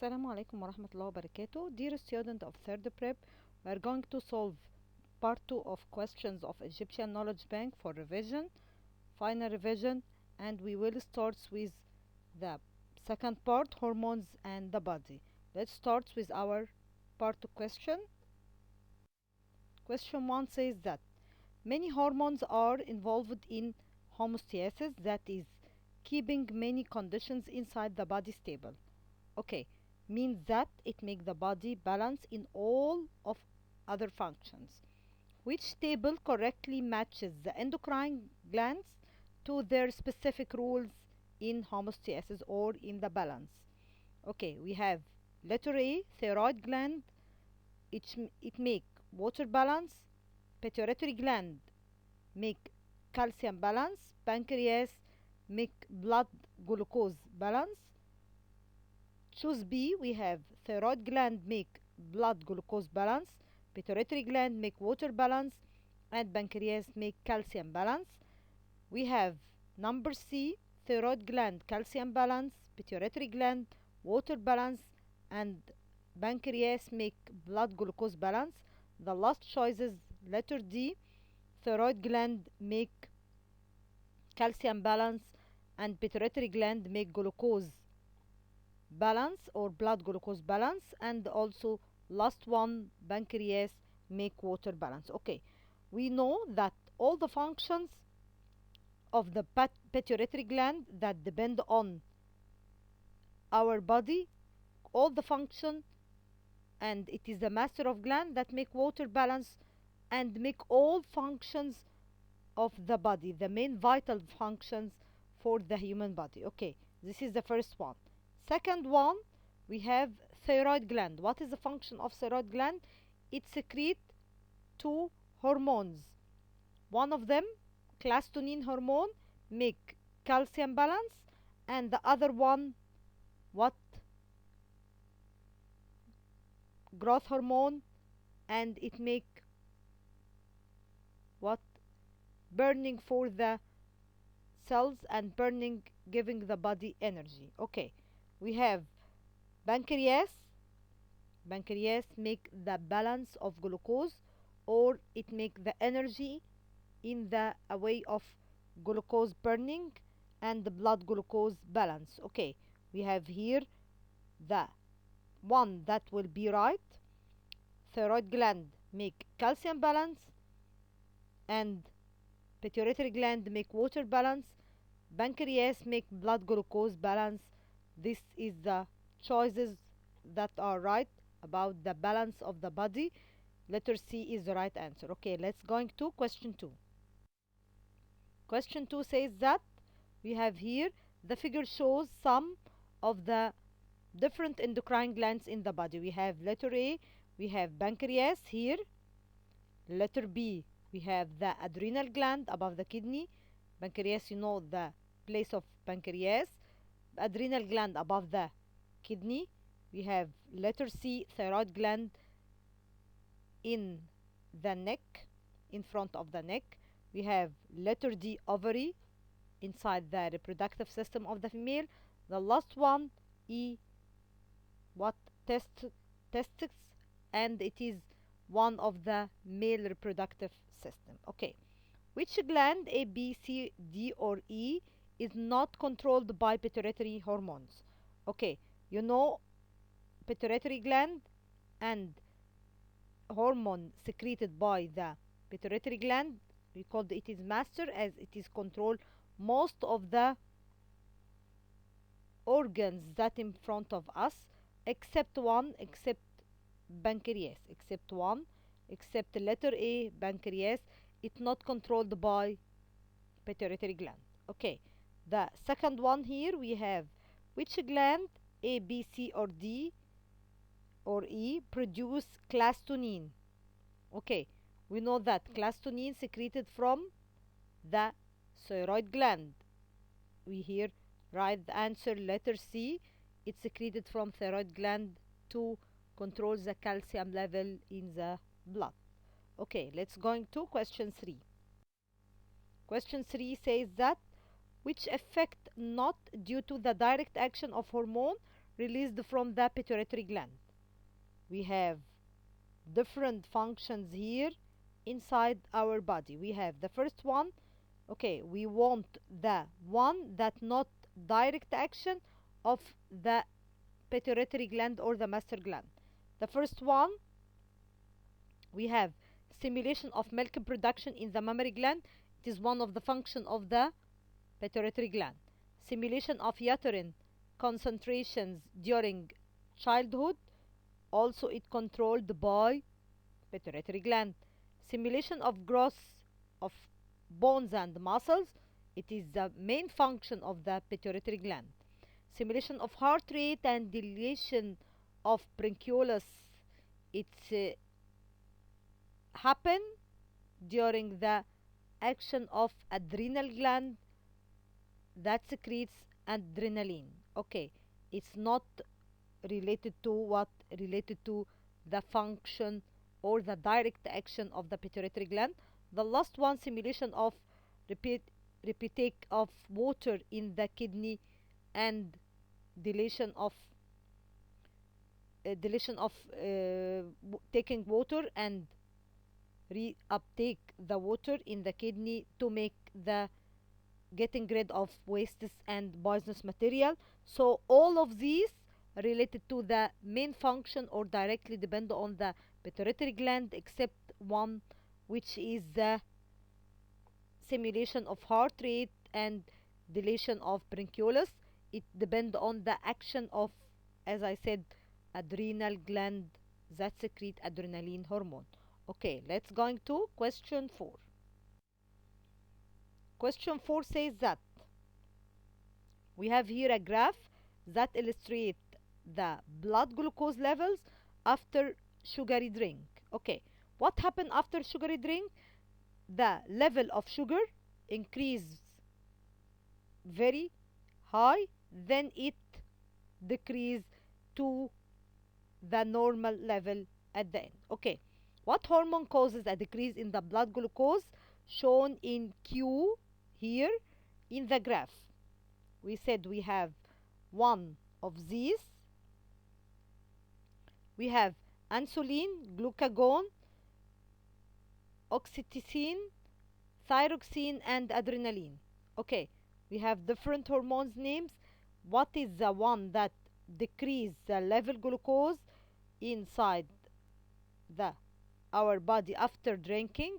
Assalamu alaikum wa rahmatullahi wa barakatuh. Dear student of third prep, we are going to solve part 2 of questions of Egyptian Knowledge Bank for revision, final revision, and we will start with the second part, hormones and the body. Let's start with our part 2 question. Question 1 says that many hormones are involved in homeostasis, that is, keeping many conditions inside the body stable. Okay, means that it makes the body balance in all of other functions, which table correctly matches the endocrine glands to their specific roles in homeostasis or in the balance. Okay, we have letter A, thyroid gland, it make water balance, pituitary gland make calcium balance, pancreas make blood glucose balance. Choose B, we have thyroid gland make blood glucose balance, pituitary gland make water balance, and pancreas make calcium balance. We have number C, thyroid gland calcium balance, pituitary gland water balance, and pancreas make blood glucose balance. The last choice is letter D, thyroid gland make calcium balance, and pituitary gland make glucose balance or blood glucose balance, and also last one, pancreas make water balance. Okay, we know that all the functions of the pituitary gland that depend on our body, all the function, and it is the master of gland that make water balance and make all functions of the body, the main vital functions for the human body. Okay, this is the first one. Second one, we have thyroid gland. What is the function of thyroid gland? It secretes two hormones. One of them, clastonin hormone, make calcium balance, and the other one, what? Growth hormone, and it make what? Burning for the cells and burning, giving the body energy. Okay, we have pancreas. Pancreas make the balance of glucose, or it make the energy in the way of glucose burning and the blood glucose balance. Okay, we have here the one that will be right. Thyroid gland make calcium balance, and pituitary gland make water balance, pancreas make blood glucose balance. This is the choices that are right about the balance of the body. Letter C is the right answer. Okay, let's going to question 2. Question 2 says that we have here the figure shows some of the different endocrine glands in the body. We have letter A, we have pancreas here. Letter B, we have the adrenal gland above the kidney. Pancreas, you know the place of pancreas. Adrenal gland above the kidney. We have letter C, thyroid gland in the neck, in front of the neck. We have letter D, ovary inside the reproductive system of the female. The last one, E, what? Testes, and it is one of the male reproductive system. Okay, which gland A, B, C, D, or E is not controlled by pituitary hormones? Okay, you know pituitary gland and hormone secreted by the pituitary gland, we call it is master, as it is control most of the organs that in front of us, except one, except pancreas, except one, except letter A, pancreas. It's not controlled by pituitary gland. Okay, the second one here we have which gland A, B, C, or D, or E produce clastonin? Okay, we know that clastonin secreted from the thyroid gland. We here write the answer letter C. It's secreted from thyroid gland to control the calcium level in the blood. Okay, let's going to question 3. Question 3 says that which effect not due to the direct action of hormone released from the pituitary gland. We have different functions here inside our body. We have the first one. Okay, we want the one that not direct action of the pituitary gland or the master gland. The first one, we have stimulation of milk production in the mammary gland. It is one of the function of the pituitary gland. Simulation of uterine concentrations during childhood, also it controlled by pituitary gland. Simulation of growth of bones and muscles, it is the main function of the pituitary gland. Simulation of heart rate and dilation of bronchioles, it's happen during the action of adrenal gland that secretes adrenaline. Okay, it's not related to what, related to the function or the direct action of the pituitary gland. The last one, simulation of repeat repeatake of water in the kidney and deletion of taking water and reuptake the water in the kidney to make the getting rid of wastes and poisonous material. So all of these related to the main function or directly depend on the pituitary gland except one, which is the simulation of heart rate and dilation of bronchioles. It depend on the action of, as I said, adrenal gland that secrete adrenaline hormone. Okay, let's going to question 4. Question 4 says that we have here a graph that illustrate the blood glucose levels after sugary drink. Okay, what happened after sugary drink? The level of sugar increase very high, then it decrease to the normal level at the end. Okay, what hormone causes a decrease in the blood glucose? Shown in Q here in the graph. We said we have one of these. We have insulin, glucagon, oxytocin, thyroxine, and adrenaline. Okay, we have different hormones names. What is the one that decrease the level glucose inside the our body after drinking?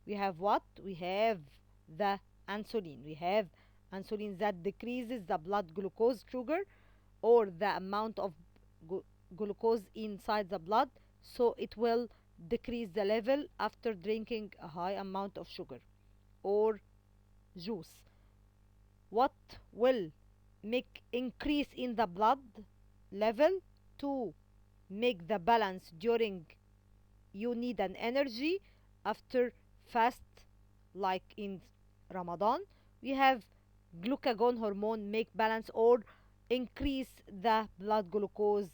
We have what? We have the insulin. We have insulin that decreases the blood glucose sugar or the amount of glucose inside the blood, so it will decrease the level after drinking a high amount of sugar or juice. What will make increase in the blood level to make the balance during you need an energy after fast, like in Ramadan? We have glucagon hormone make balance or increase the blood glucose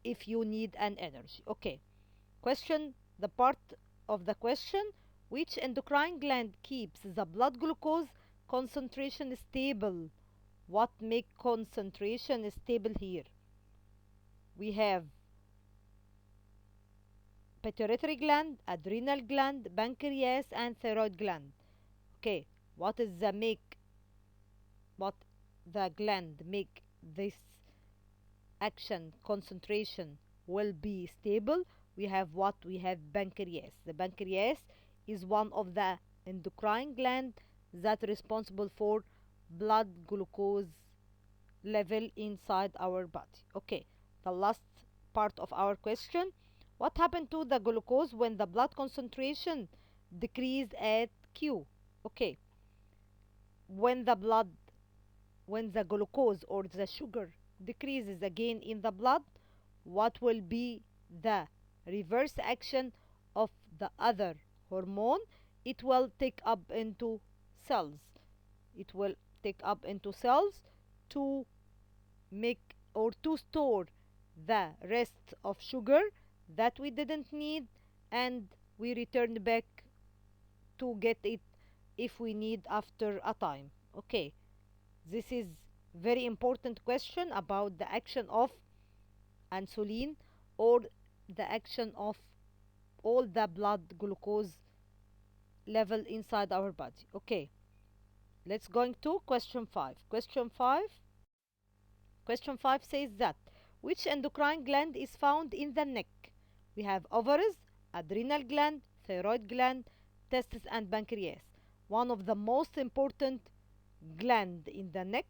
if you need an energy. Okay, question, the part of the question, which endocrine gland keeps the blood glucose concentration stable? What make concentration stable here? We have pituitary gland, adrenal gland, pancreas, and thyroid gland. Okay, what is the make, what the gland make this action concentration will be stable? We have what? We have pancreas. The pancreas is one of the endocrine gland that responsible for blood glucose level inside our body. Okay, the last part of our question, what happened to the glucose when the blood concentration decreased at Q? Okay, when the blood, when the glucose or the sugar decreases again in the blood, what will be the reverse action of the other hormone? It will take up into cells. It will take up into cells to make or to store the rest of sugar that we didn't need, and we return back to get it if we need after a time. Okay, this is Very important question about the action of insulin or the action of all the blood glucose level inside our body. Okay, let's going to question 5. Question 5 says that which endocrine gland is found in the neck? We have ovaries, adrenal gland, thyroid gland, testes, and pancreas. One of the most important gland in the neck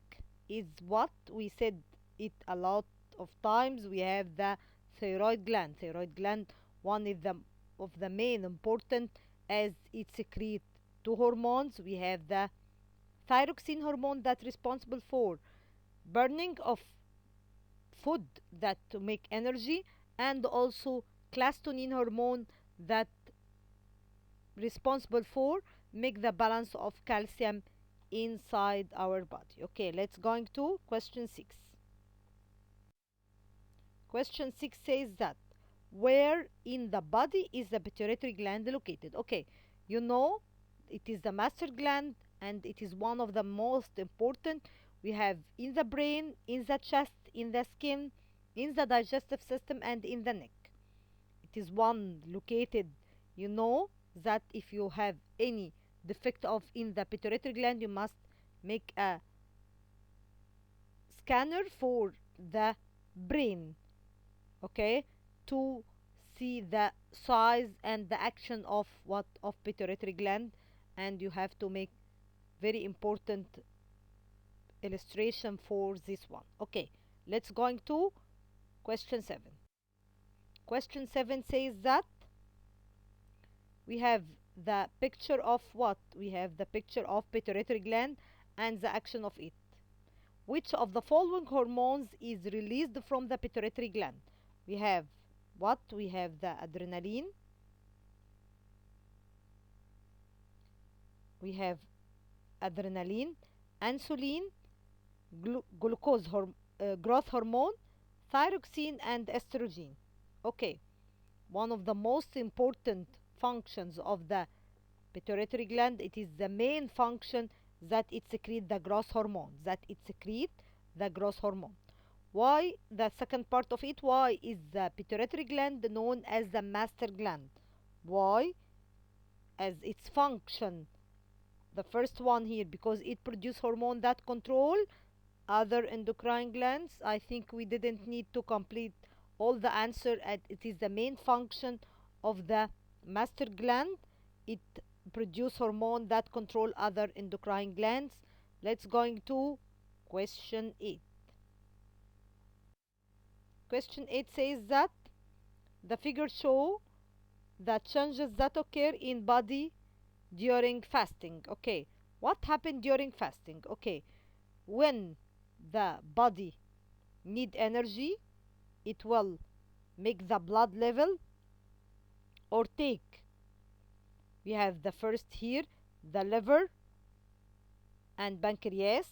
is what we said it a lot of times. We have the thyroid gland. Thyroid gland, one of the main important, as it secretes two hormones. We have the thyroxine hormone that responsible for burning of food that to make energy, and also clastonin hormone that responsible for make the balance of calcium inside our body. Okay, let's going to question 6. Question 6 says that where in the body is the pituitary gland located? Okay, you know it is the master gland and it is one of the most important. We have in the brain, in the chest, in the skin, in the digestive system, and in the neck. It is one located. You know that if you have any defect of in the pituitary gland, you must make a scanner for the brain, okay, to see the size and the action of what of pituitary gland, and you have to make very important illustration for this one. Okay, let's going to question 7. Question 7 says that we have the picture of what? We have the picture of pituitary gland and the action of it. Which of the following hormones is released from the pituitary gland? We have what? We have the adrenaline, we have adrenaline, insulin, glucose growth hormone, thyroxine, and estrogen. Okay, one of the most important functions of the pituitary gland, it is the main function that it secretes the growth hormone, why the second part of it, why is the pituitary gland known as the master gland? Why? As its function, the first one here, because it produces hormone that control other endocrine glands. I think we didn't need to complete all the answer, and it is the main function of the master gland. It produce hormone that control other endocrine glands. Let's going to question 8. Question 8 says that the figure show the changes that occur in body during fasting. Okay, what happened during fasting? Okay, when the body need energy, it will make the blood level or take. We have the first here, the liver and pancreas.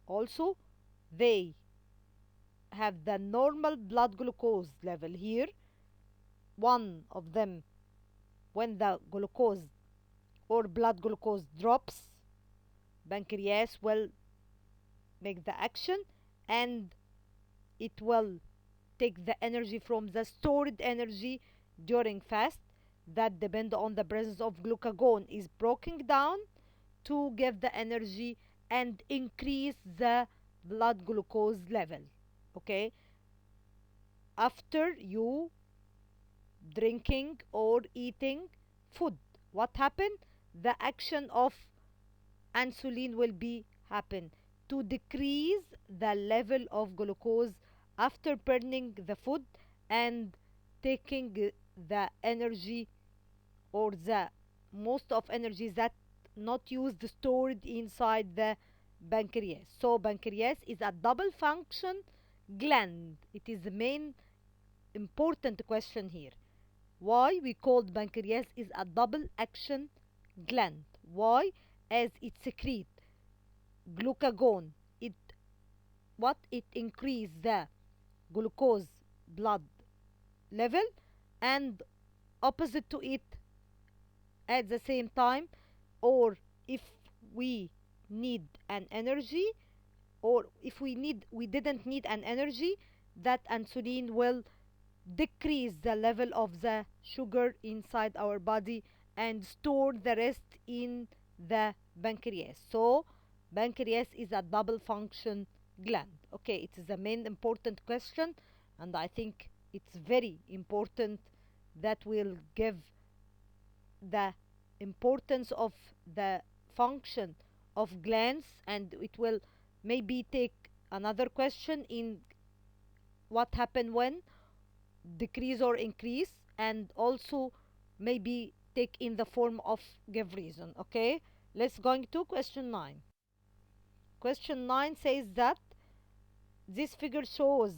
Also, they have the normal blood glucose level here. One of them, when the glucose or blood glucose drops, pancreas will make the action, and it will take the energy from the stored energy during fast that depend on the presence of glucagon is broken down to give the energy and increase the blood glucose level. Okay, after you drinking or eating food, what happened? The action of insulin will be happen to decrease the level of glucose after burning the food and taking the energy or the most of energy that not used stored inside the pancreas. So pancreas is a double function gland. It is the main important question here. Why we called pancreas is a double action gland? Why? As it secrete glucagon, it what it increase the glucose blood level, and opposite to it at the same time, or if we need an energy, or if we didn't need an energy, that insulin will decrease the level of the sugar inside our body and store the rest in the pancreas. So pancreas is a double function gland. Okay, it is a main important question, and I think it's very important that will give the importance of the function of glands, and it will maybe take another question in what happen when decrease or increase, and also maybe take in the form of give reason. Okay, let's going to question 9. Question 9 says that this figure shows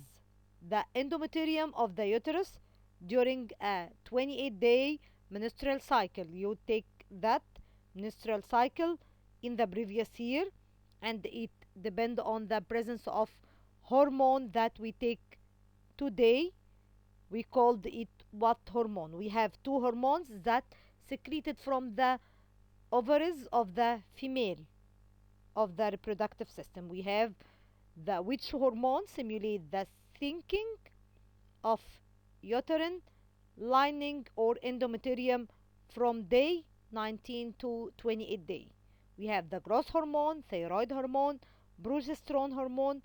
the endometrium of the uterus during a 28-day menstrual cycle. You take that menstrual cycle in the previous year, and it depend on the presence of hormone that we take today. We called it what hormone? We have two hormones that secreted from the ovaries of the female of the reproductive system. We have the which hormone simulate the thinking of uterine lining or endometrium from day 19 to 28 day. We have the growth hormone, thyroid hormone, progesterone hormone,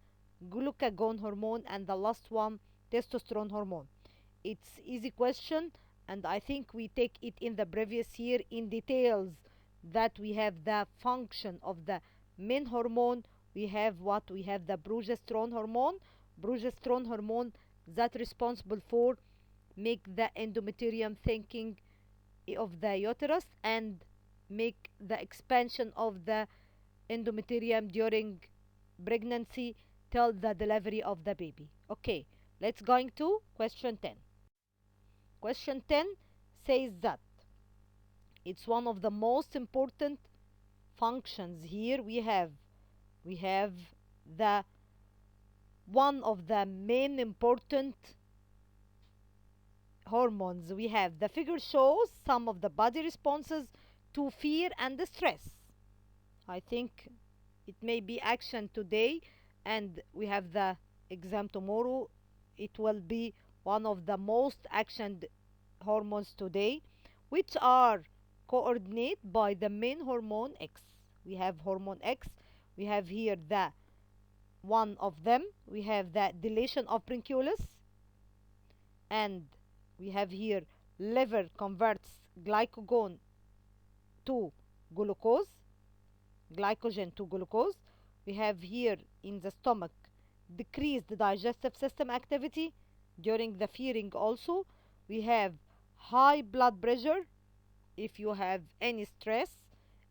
glucagon hormone, and the last one, testosterone hormone. It's easy question, and I think we take it in the previous year in details, that we have the function of the main hormone. We have the progesterone hormone that responsible for make the endometrium thinking of the uterus and make the expansion of the endometrium during pregnancy till the delivery of the baby. Okay, let's going to question 10. Question 10 says that it's one of the most important functions. Here we have the one of the main important hormones. We have the figure shows some of the body responses to fear and stress. I think it may be action today, and we have the exam tomorrow. It will be one of the most actioned hormones today, which are coordinated by the main hormone X. We have hormone X. We have here the one of them. We have the dilation of bronchioles, and we have here liver converts glycogen to glucose, glycogen to glucose. We have here in the stomach decreased digestive system activity during the feeding. Also, we have high blood pressure if you have any stress,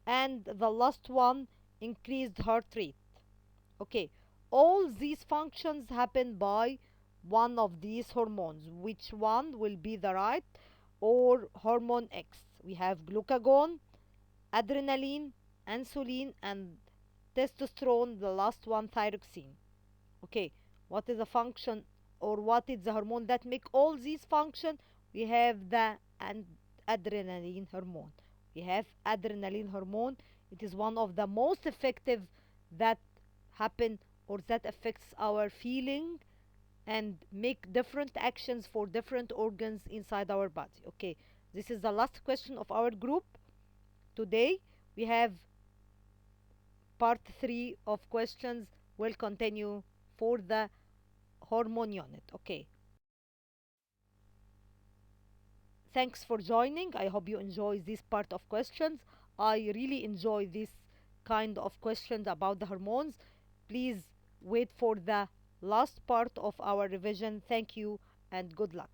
and the last one, increased heart rate. Okay, all these functions happen by one of these hormones. Which one will be the right? Or hormone X? We have glucagon, adrenaline, insulin, and testosterone, the last one thyroxine. Okay, what is the function, or what is the hormone that make all these function? We have the adrenaline hormone. We have adrenaline hormone. It is one of the most effective that happen or that affects our feeling and make different actions for different organs inside our body. Okay, this is the last question of our group today. We have part 3 of questions will continue for the hormone unit. Okay, thanks for joining. I hope you enjoy this part of questions. I really enjoy this kind of questions about the hormones. Please wait for the last part of our revision. Thank you and good luck.